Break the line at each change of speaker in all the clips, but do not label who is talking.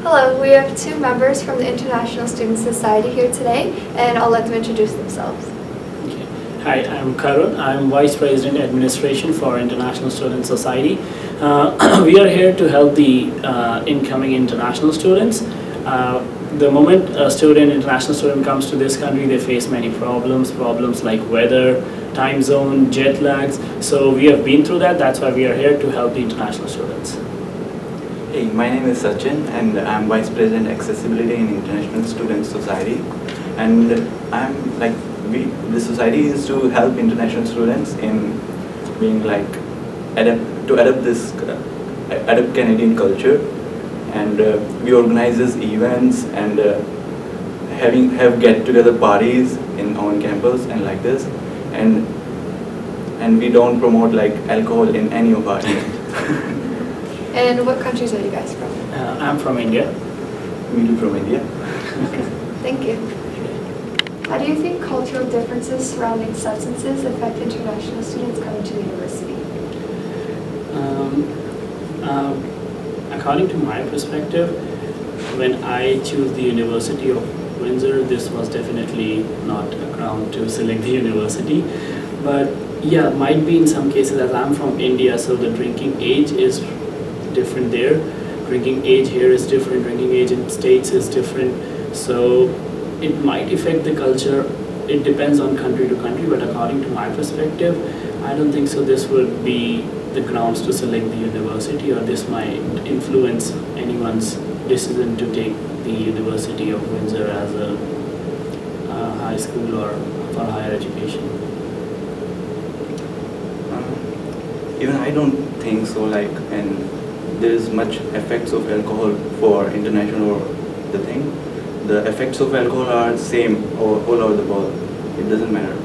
Hello, we have two members from the International Student Society here today, and I'll let them introduce themselves.
Okay. Hi, I'm Karun. I'm Vice President Administration for International Student Society. We are here to help the incoming international students. The moment a international student comes to this country, they face many problems like weather, time zone, jet lags. So we have been through that. That's why we are here to help the international students.
Hey, my name is Sachin and I'm Vice President Accessibility in International Student Society. And the society is to help international students in being adapt Canadian culture. And we organize events and have get-together parties on campus and like this. And we don't promote alcohol in any of our events.
And what countries are you guys from?
I'm from India.
Me too, from India.
Thank you. How do you think cultural differences surrounding substances affect international students coming to the university?
According to my perspective, when I choose the University of Windsor, this was definitely not a ground to select the university. But yeah, might be in some cases, as I'm from India, so the drinking age is different there. Drinking age here is different, drinking age in States is different. So it might affect the culture. It depends on country to country, but according to my perspective, I don't think so this would be the grounds to select the university, or this might influence anyone's decision to take the University of Windsor as a high school or for higher education.
Even I don't think so, and there is much effects of alcohol for international or the thing. The effects of alcohol are same all over the world. It doesn't matter.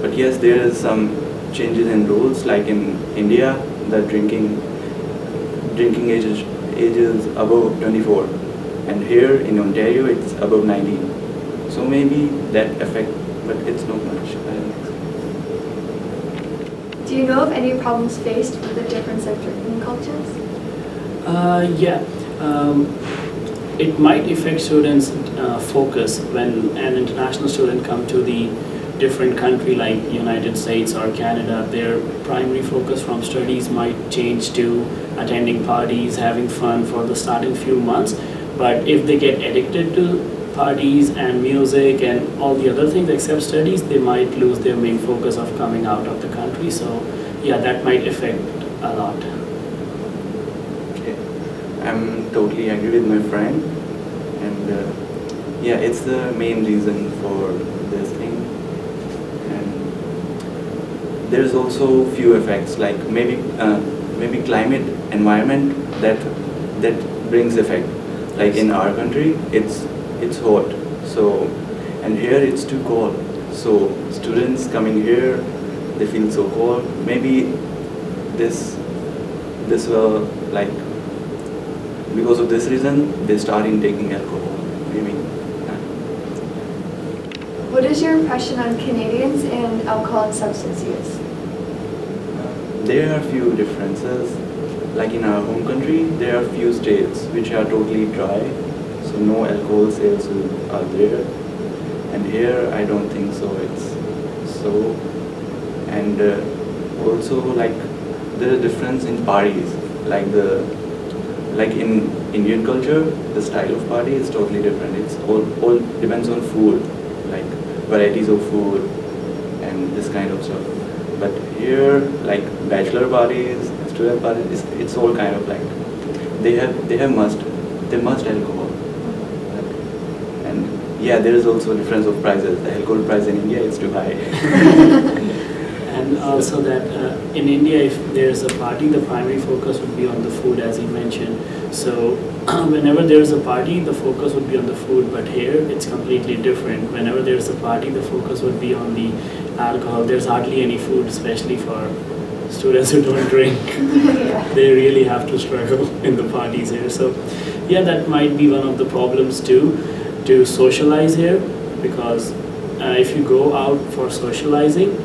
But yes, there is some changes in rules, like in India, the drinking age is above 24, and here in Ontario it's above 19. So maybe that effect, but it's not much. I don't think so.
Do you know of any problems faced with the difference of drinking cultures?
It might affect students' focus when an international student come to the different country like United States or Canada. Their primary focus from studies might change to attending parties, having fun for the starting few months. But if they get addicted to parties and music and all the other things except studies, they might lose their main focus of coming out of the country. So yeah, that might affect a lot.
I'm totally agree with my friend, and yeah, it's the main reason for this thing. And there's also few effects, like maybe climate, environment that brings effect. Like in our country, it's hot, so, and here it's too cold. So students coming here, they feel so cold. Maybe this will because of this reason, they start taking alcohol, maybe.
What is your impression on Canadians and alcohol and substance use?
There are few differences. Like in our home country, there are few states which are totally dry, so no alcohol sales are there. And here, I don't think so. It's so, and also there is difference in parties, like in Indian culture, the style of party is totally different. It's all depends on food, like varieties of food and this kind of stuff. But here, like bachelor parties, student parties, it's all kind of they must alcohol. And yeah, there is also a difference of prices. The alcohol price in India is too high.
And also that in India, if there's a party, the primary focus would be on the food, as you mentioned. So whenever there's a party, the focus would be on the food, but here it's completely different. Whenever there's a party, the focus would be on the alcohol. There's hardly any food, especially for students who don't drink. They really have to struggle in the parties here. So yeah, that might be one of the problems too, to socialize here, because if you go out for socializing,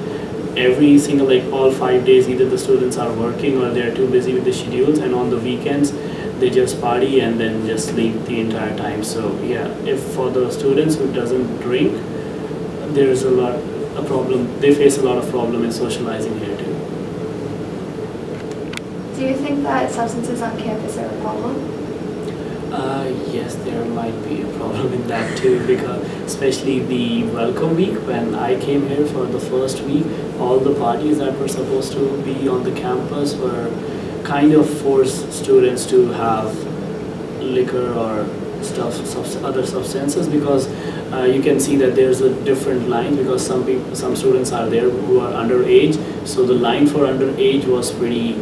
every single, like all 5 days, either the students are working or they're too busy with the schedules, and on the weekends they just party and then just sleep the entire time. So yeah, if for the students who doesn't drink, there's a problem. They face a lot of problem in socializing here too.
Do you think that substances on campus are a problem?
Yes, there might be a problem in that too, because especially the welcome week, when I came here for the first week, all the parties that were supposed to be on the campus were kind of forced students to have liquor or other substances, because you can see that there's a different line, because some students are there who are underage, so the line for underage was pretty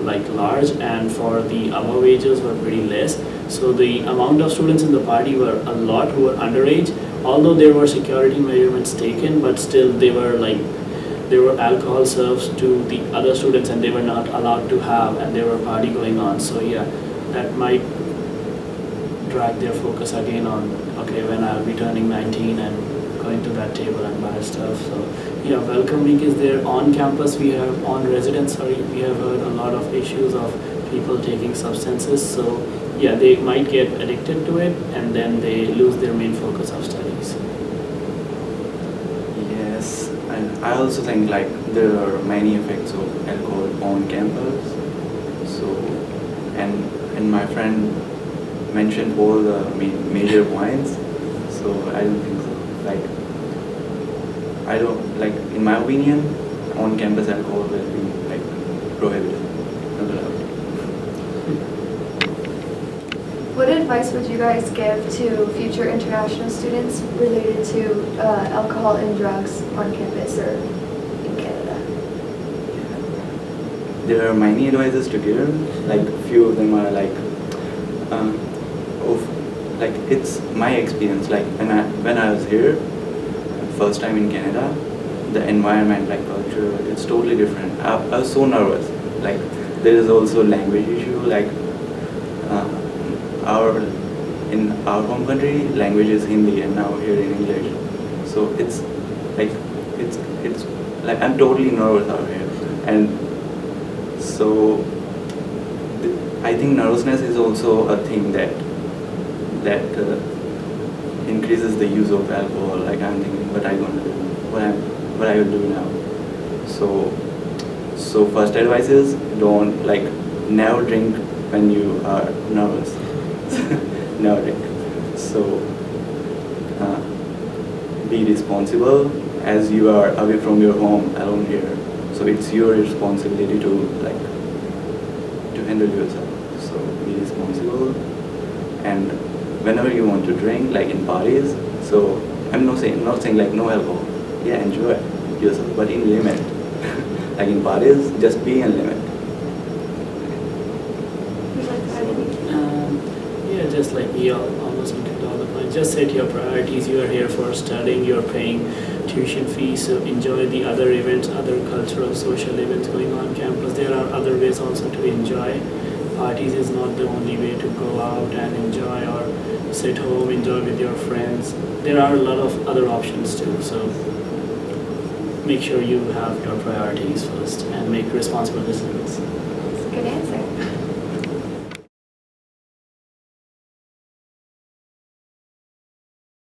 like large, and for the above ages were pretty less. So the amount of students in the party were a lot who were underage, although there were security measurements taken, but still there were alcohol served to the other students and they were not allowed to have, and there were party going on. So yeah, that might drag their focus again on, okay, when I'll be turning 19 and going to that table and buy stuff. So yeah, welcome week is there. On campus we have, we have heard a lot of issues of people taking substances. So yeah, they might get addicted to it and then they lose their main focus of studies.
Yes, and I also think like there are many effects of alcohol on campus. So, and my friend mentioned all the major points. So I don't think so. Like, I don't like, in my opinion, on campus alcohol will be like prohibited, not allowed.
What advice would you guys give to future international students related to alcohol and drugs on campus or in Canada?
There are many advices to give. Like few of them are like, it's my experience. Like when I was here, first time in Canada, the environment, like culture, it's totally different. I was so nervous. Like there is also language issue. Like in our home country, language is Hindi, and now here in English. So it's like I'm totally nervous out here, and so I think nervousness is also a thing that increases the use of alcohol. Like I'm thinking, what I gonna do? What I will do now? So first advice is don't never drink when you are nervous. Never drink. So be responsible, as you are away from your home alone here. So it's your responsibility to handle yourself. So be responsible, and whenever you want to drink, like in parties, so I'm not saying like no alcohol. Yeah, enjoy yourself, but in limit. Like in parties, just be in limit.
Would you like to add anything?
Yeah, just like we almost included all the points. Just set your priorities. You are here for studying. You are paying tuition fees, so enjoy the other events, other cultural, social events going on campus. There are other ways also to enjoy. Parties is not the only way to go out and enjoy, or sit home, enjoy with your friends. There are a lot of other options too. So make sure you have your priorities first and make responsible decisions.
That's a good answer.